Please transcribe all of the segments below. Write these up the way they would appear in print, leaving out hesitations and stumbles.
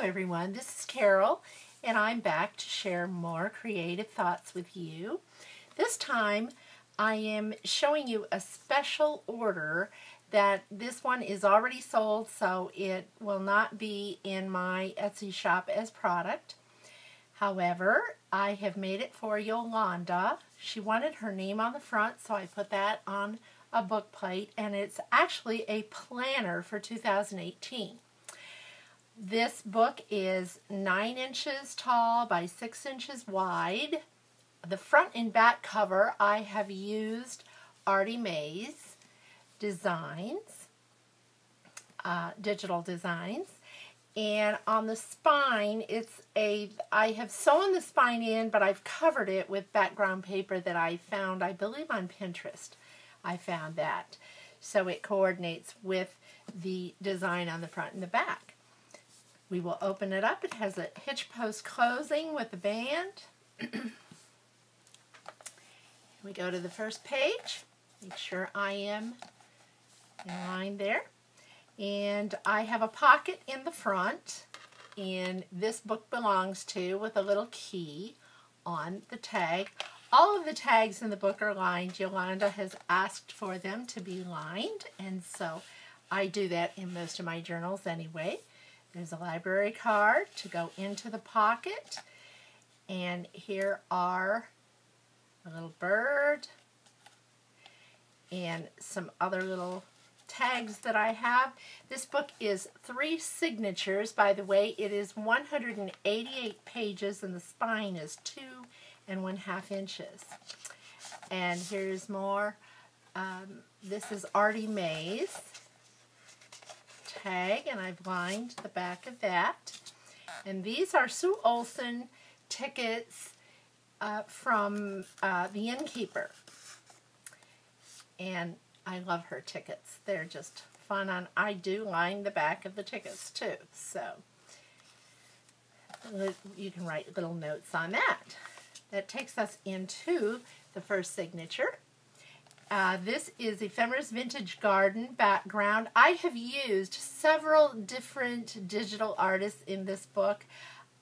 everyone, this is Carol, and I'm back to share more creative thoughts with you. This time I am showing you a special order that this one is already sold, so it will not be in my Etsy shop as product. However, I have made it for Yolanda. She wanted her name on the front, so I put that on a book plate, and it's actually a planner for 2018. This book is 9 inches tall by 6 inches wide. The front and back cover I have used Artie Mae's designs, digital designs. And on the spine, I have sewn the spine in, but I've covered it with background paper that I found, I believe on Pinterest. I found that. So it coordinates with the design on the front and the back. We will open it up. It has a hitch post closing with a band. We go to the first page. Make sure I am in line there. And I have a pocket in the front, and this book belongs to, with a little key on the tag. All of the tags in the book are lined. Yolanda has asked for them to be lined, and so I do that in most of my journals anyway. There's a library card to go into the pocket, and here are a little bird and some other little tags that I have. This book is 3 signatures. By the way, it is 188 pages, and the spine is 2 1/2 inches. And here's more. This is Artie Mae's tag, and I've lined the back of that. And these are Sue Olson tickets from The Innkeeper. And I love her tickets. They're just fun. And I do line the back of the tickets too. So you can write little notes on that. That takes us into the first signature. This is Ephemera's Vintage Garden background. I have used several different digital artists in this book.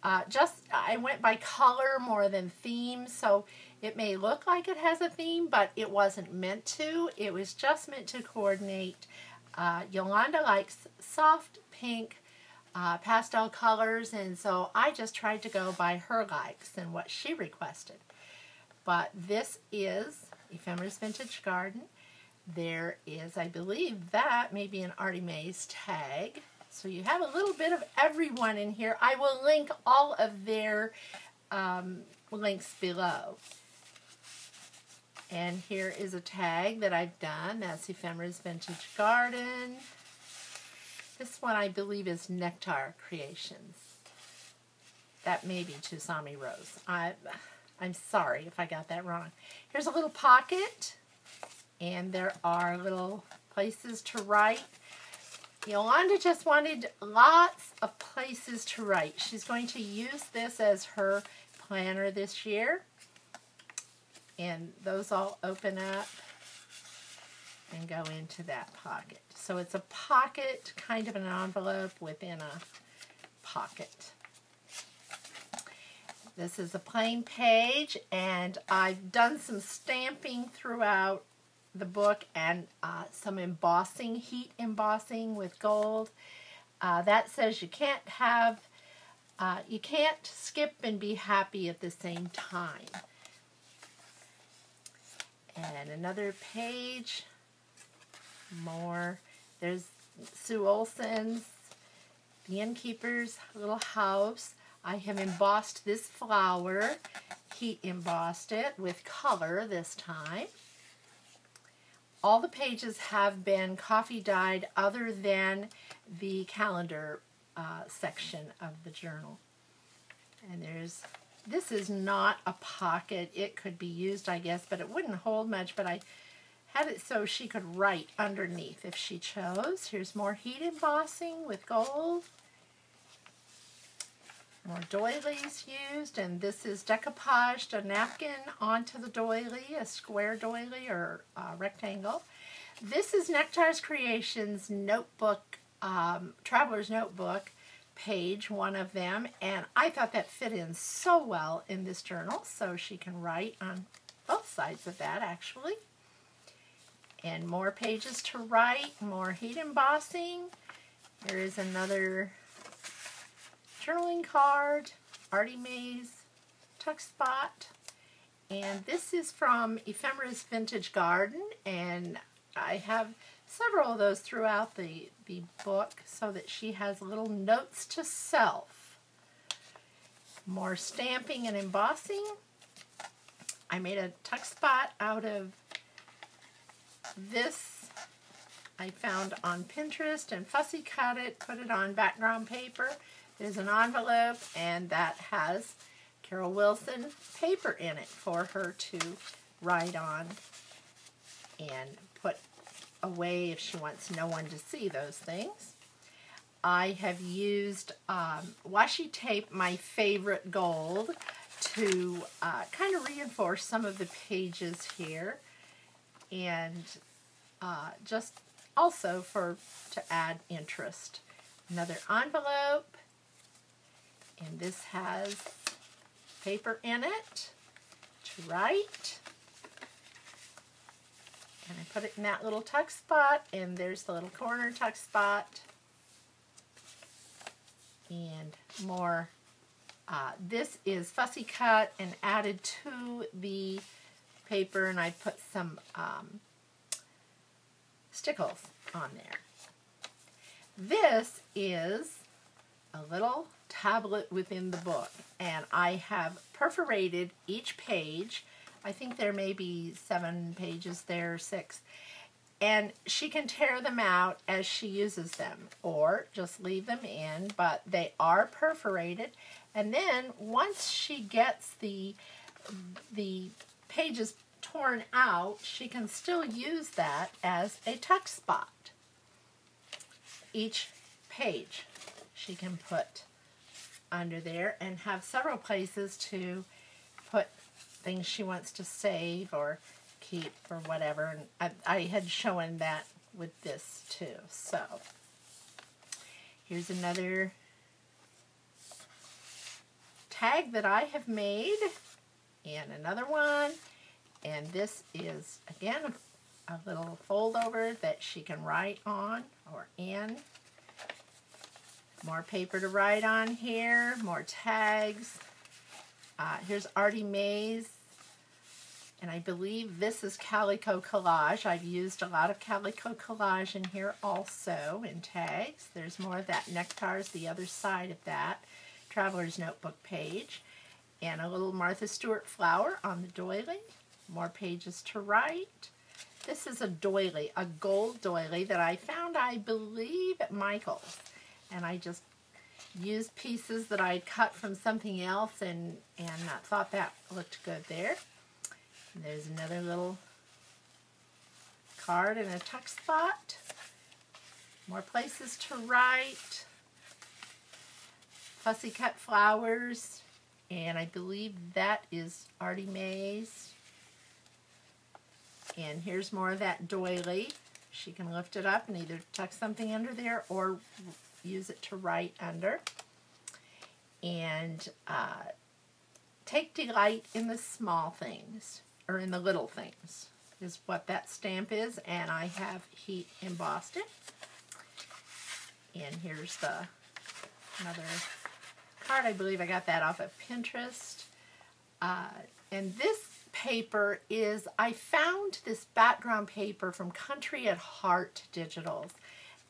I went by color more than theme, so it may look like it has a theme, but it wasn't meant to. It was just meant to coordinate. Yolanda likes soft pink pastel colors, and so I just tried to go by her likes and what she requested. But this is Ephemera's Vintage Garden. There is, I believe, that may be an Artie Mae's tag. So you have a little bit of everyone in here. I will link all of their links below. And here is a tag that I've done. That's Ephemera's Vintage Garden. This one I believe is Nectar Creations. That may be Tusami Rose. I'm sorry if I got that wrong. Here's a little pocket, and there are little places to write. Yolanda just wanted lots of places to write. She's going to use this as her planner this year. And those all open up and go into that pocket. So it's a pocket, kind of an envelope within a pocket. This is a plain page, and I've done some stamping throughout the book and some embossing, heat embossing with gold. That says you can't skip and be happy at the same time. And another page, more. There's Sue Olson's The Innkeeper's little house. I have embossed this flower, heat embossed it with color this time. All the pages have been coffee dyed other than the calendar section of the journal. And this is not a pocket. It could be used, I guess, but it wouldn't hold much, but I had it so she could write underneath if she chose. Here's more heat embossing with gold. More doilies used, and this is decoupaged, a napkin onto the doily, a square doily or rectangle. This is Nectar's Creations notebook, Traveler's Notebook page, one of them, and I thought that fit in so well in this journal, so she can write on both sides of that actually. And more pages to write, more heat embossing. Here is another journaling card, Artie Mae's tuck spot. And this is from Ephemera's Vintage Garden, and I have several of those throughout the book so that she has little notes to self. More stamping and embossing. I made a tuck spot out of this I found on Pinterest and fussy cut it, put it on background paper. There's an envelope, and that has Carol Wilson paper in it for her to write on and put away if she wants no one to see those things. I have used washi tape, my favorite gold, to kind of reinforce some of the pages here, and just also to add interest. Another envelope, and this has paper in it to write. And I put it in that little tuck spot, and there's the little corner tuck spot. And more. This is fussy cut and added to the paper, and I put some stickles on there. This is a little tablet within the book, and I have perforated each page. I think there may be 7 pages there, 6. And she can tear them out as she uses them, or just leave them in, but they are perforated. And then once she gets the pages torn out, she can still use that as a tuck spot. Each page she can put under there and have several places to put things she wants to save or keep or whatever. And I had shown that with this too. So here's another tag that I have made, and another one, and this is again a little fold over that she can write on or in. More paper to write on here, more tags. Here's Artie Mae's, and I believe this is Calico Collage. I've used a lot of Calico Collage in here also in tags. There's more of that. Nectar's the other side of that Traveler's Notebook page. And a little Martha Stewart flower on the doily. More pages to write. This is a doily, a gold doily that I found, I believe, at Michael's. And I just used pieces that I'd cut from something else and thought that looked good there. And there's another little card and a tuck spot. More places to write. Fussy cut flowers. And I believe that is Artie Mae's. And here's more of that doily. She can lift it up and either tuck something under there or use it to write under. And take delight in the small things, or in the little things, is what that stamp is. And I have heat embossed it. And here's another card. I believe I got that off of Pinterest. And this paper is, I found this background paper from Country at Heart Digitals,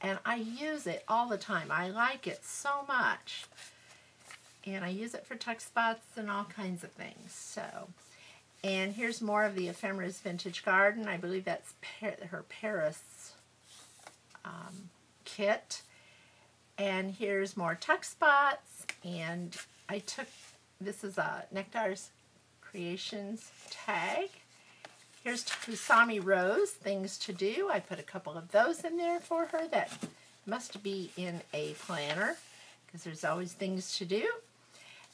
and I use it all the time. I like it so much, and I use it for tuck spots and all kinds of things. So, and here's more of the Ephemera's Vintage Garden. I believe that's her Paris kit. And here's more tuck spots, and I took, this is a Nectar's Creations tag. Here's Kusami Rose, Things to Do. I put a couple of those in there for her. That must be in a planner because there's always things to do.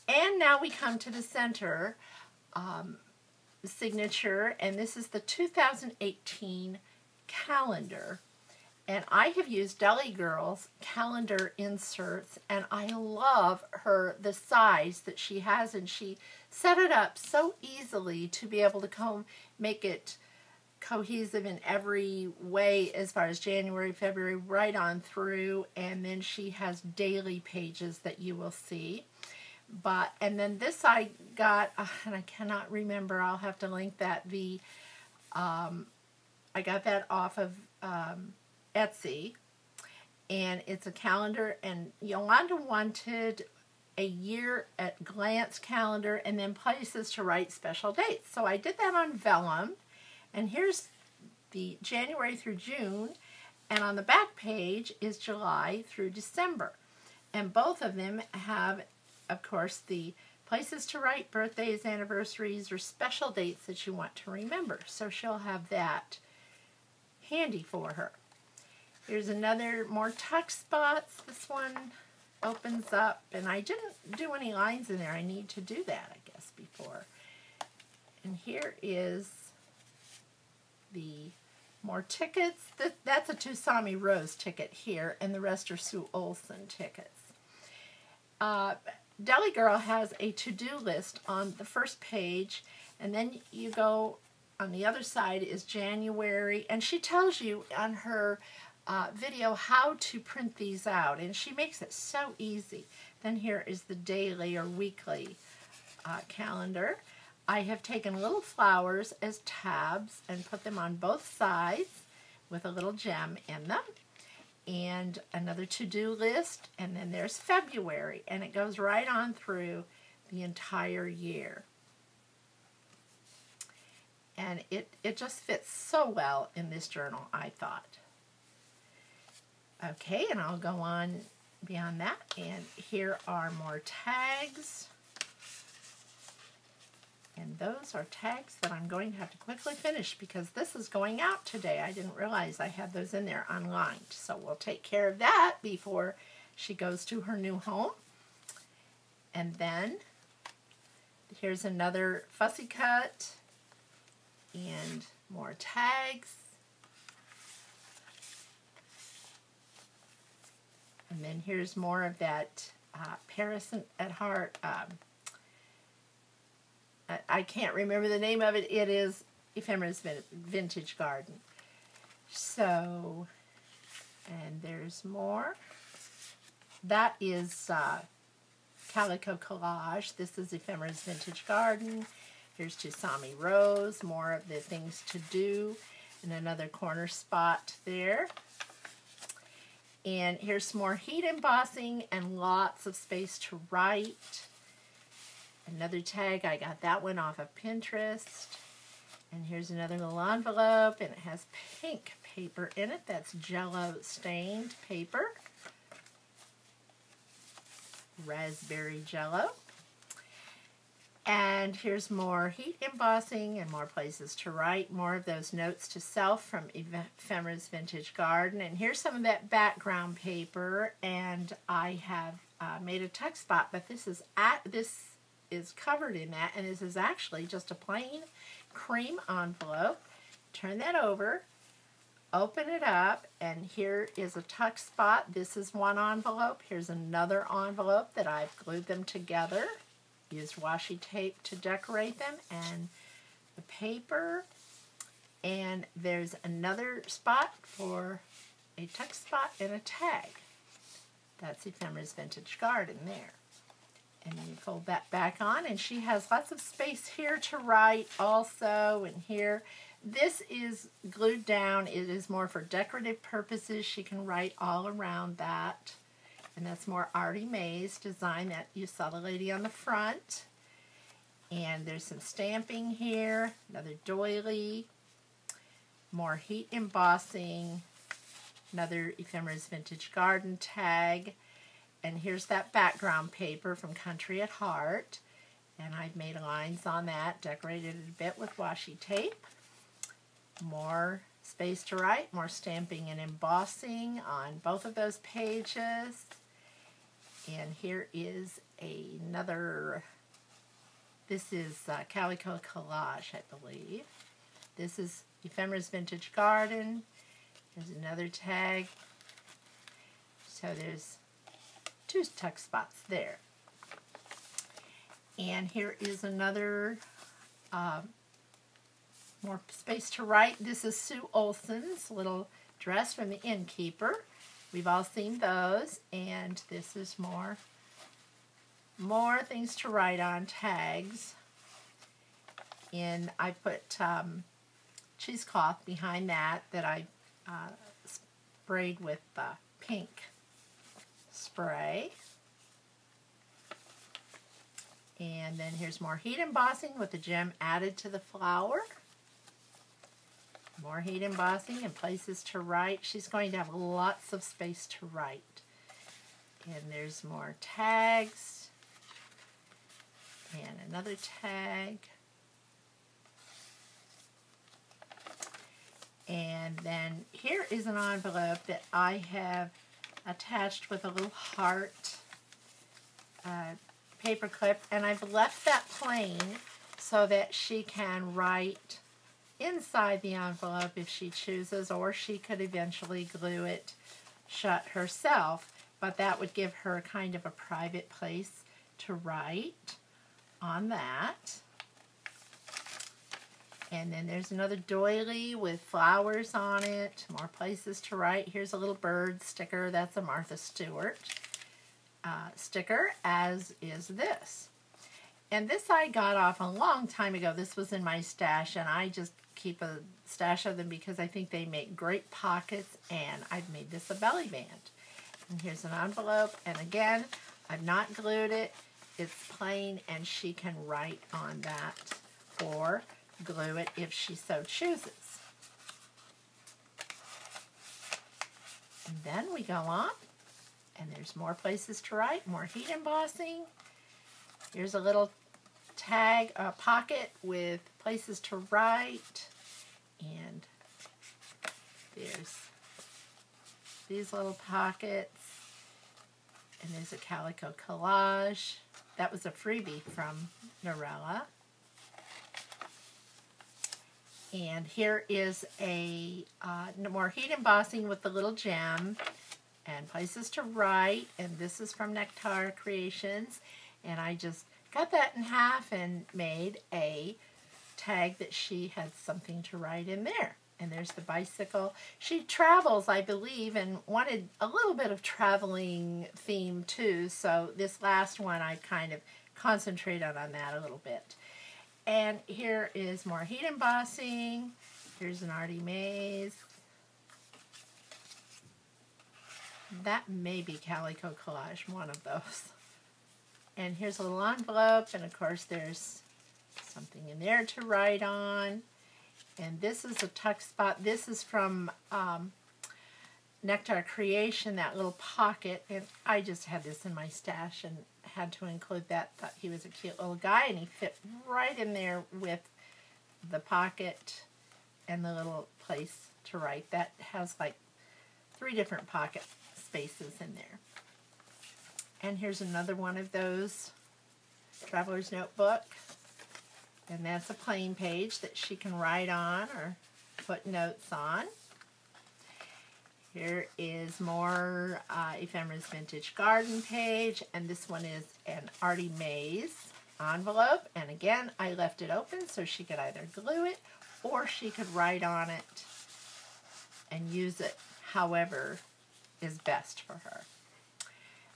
And now we come to the center signature, and this is the 2018 calendar. And I have used Delygirl's calendar inserts, and I love the size that she has, and she set it up so easily to be able to make it cohesive in every way as far as January, February, right on through. And then she has daily pages that you will see. And then this I got, and I cannot remember, I'll have to link that, I got that off of Etsy, and it's a calendar, and Yolanda wanted a year at glance calendar and then places to write special dates. So I did that on vellum, and here's the January through June, and on the back page is July through December. And both of them have, of course, the places to write, birthdays, anniversaries, or special dates that you want to remember. So she'll have that handy for her. Here's another, more tuck spots. This one opens up, and I didn't do any lines in there. I need to do that, I guess, before. And here is the more tickets. That's a Tusami Rose ticket here, and the rest are Sue Olson tickets. Delygirl has a to-do list on the first page, and then you go on the other side is January, and she tells you on her video how to print these out, and she makes it so easy. Then here is the daily or weekly calendar. I have taken little flowers as tabs and put them on both sides with a little gem in them. And another to-do list, and then there's February, and it goes right on through the entire year. And it just fits so well in this journal, I thought. Okay, and I'll go on beyond that, and here are more tags. And those are tags that I'm going to have to quickly finish because this is going out today. I didn't realize I had those in there unlined. So we'll take care of that before she goes to her new home. And then here's another fussy cut and more tags. And then here's more of that Paris at Heart. I can't remember the name of it. It is Ephemera's Vintage Garden. So, and there's more. That is Calico Collage. This is Ephemera's Vintage Garden. Here's Tusami Rose, more of the things to do, and another corner spot there. And here's some more heat embossing and lots of space to write. Another tag, I got that one off of Pinterest. And here's another little envelope, and it has pink paper in it. That's Jello stained paper. Raspberry Jello. And here's more heat embossing and more places to write. More of those notes to self from Ephemera's Vintage Garden. And here's some of that background paper. And I have made a tuck spot, but this is covered in that, and this is actually just a plain cream envelope. Turn that over, open it up, and here is a tuck spot. This is one envelope. Here's another envelope that I've glued them together. Used washi tape to decorate them, and the paper. And there's another spot for a tuck spot and a tag. That's Ephemera's Vintage Garden there. And then you fold that back on, and she has lots of space here to write also, and here. This is glued down. It is more for decorative purposes. She can write all around that. And that's more Artie Mae's design that you saw the lady on the front. And there's some stamping here, another doily, more heat embossing, another Ephemera's Vintage Garden tag. And here's that background paper from Country at Heart. And I've made lines on that, decorated it a bit with washi tape. More space to write, more stamping and embossing on both of those pages. And here is another, this is Calico Collage, I believe. This is Ephemera's Vintage Garden. There's another tag. So there's 2 tuck spots there. And here is another more space to write. This is Sue Olson's little dress from the Innkeeper. We've all seen those. And this is more things to write on, tags. And I put cheesecloth behind that I sprayed with pink spray. And then here's more heat embossing with the gem added to the flower. More heat embossing and places to write. She's going to have lots of space to write. And there's more tags. And another tag. And then here is an envelope that I have attached with a little heart paper clip, and I've left that plain so that she can write inside the envelope if she chooses, or she could eventually glue it shut herself, but that would give her kind of a private place to write on that. And then there's another doily with flowers on it, more places to write. Here's a little bird sticker. That's a Martha Stewart sticker, as is this. And this I got off a long time ago. This was in my stash, and I just keep a stash of them because I think they make great pockets, and I've made this a belly band. And here's an envelope, and again, I've not glued it. It's plain, and she can write on that or glue it if she so chooses. And then we go on, and there's more places to write, more heat embossing. Here's a little tag, pocket with places to write, and there's these little pockets, and there's a calico collage. That was a freebie from Norella. And here is a more heat embossing with the little gem and places to write. And this is from Nectar Creations. And I just cut that in half and made a tag that she had something to write in there. And there's the bicycle. She travels, I believe, and wanted a little bit of traveling theme too. So this last one I kind of concentrated on that a little bit. And here is more heat embossing. Here's an Artie Mays. That may be Calico Collage, one of those. And here's a little envelope, and of course there's something in there to write on. And this is a tuck spot. This is from Nectar Creation, that little pocket. And I just had this in my stash and had to include that. Thought he was a cute little guy, and he fit right in there with the pocket and the little place to write. That has like 3 different pocket spaces in there. And here's another one of those Traveler's Notebook. And that's a plain page that she can write on or put notes on. Here is more Ephemera's Vintage Garden page, and this one is an Artie Mays envelope. And again, I left it open so she could either glue it or she could write on it and use it however is best for her.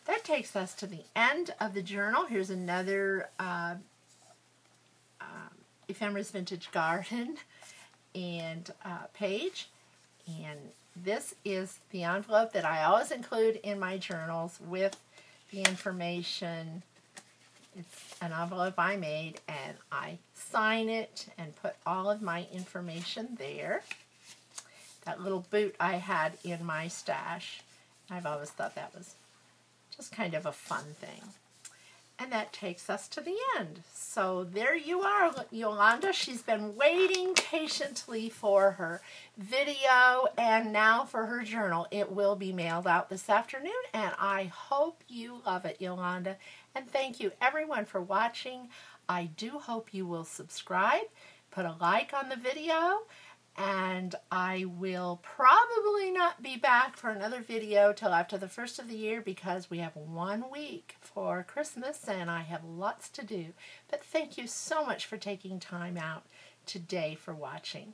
That takes us to the end of the journal. Here's another Ephemera's Vintage Garden and page. And this is the envelope that I always include in my journals with the information. It's an envelope I made, and I sign it and put all of my information there. That little boot I had in my stash. I've always thought that was just kind of a fun thing. And that takes us to the end. So there you are, Yolanda. She's been waiting patiently for her video and now for her journal. It will be mailed out this afternoon, and I hope you love it, Yolanda. And thank you, everyone, for watching. I do hope you will subscribe, put a like on the video, And I will probably not be back for another video till after the first of the year because we have 1 week for Christmas and I have lots to do. But thank you so much for taking time out today for watching.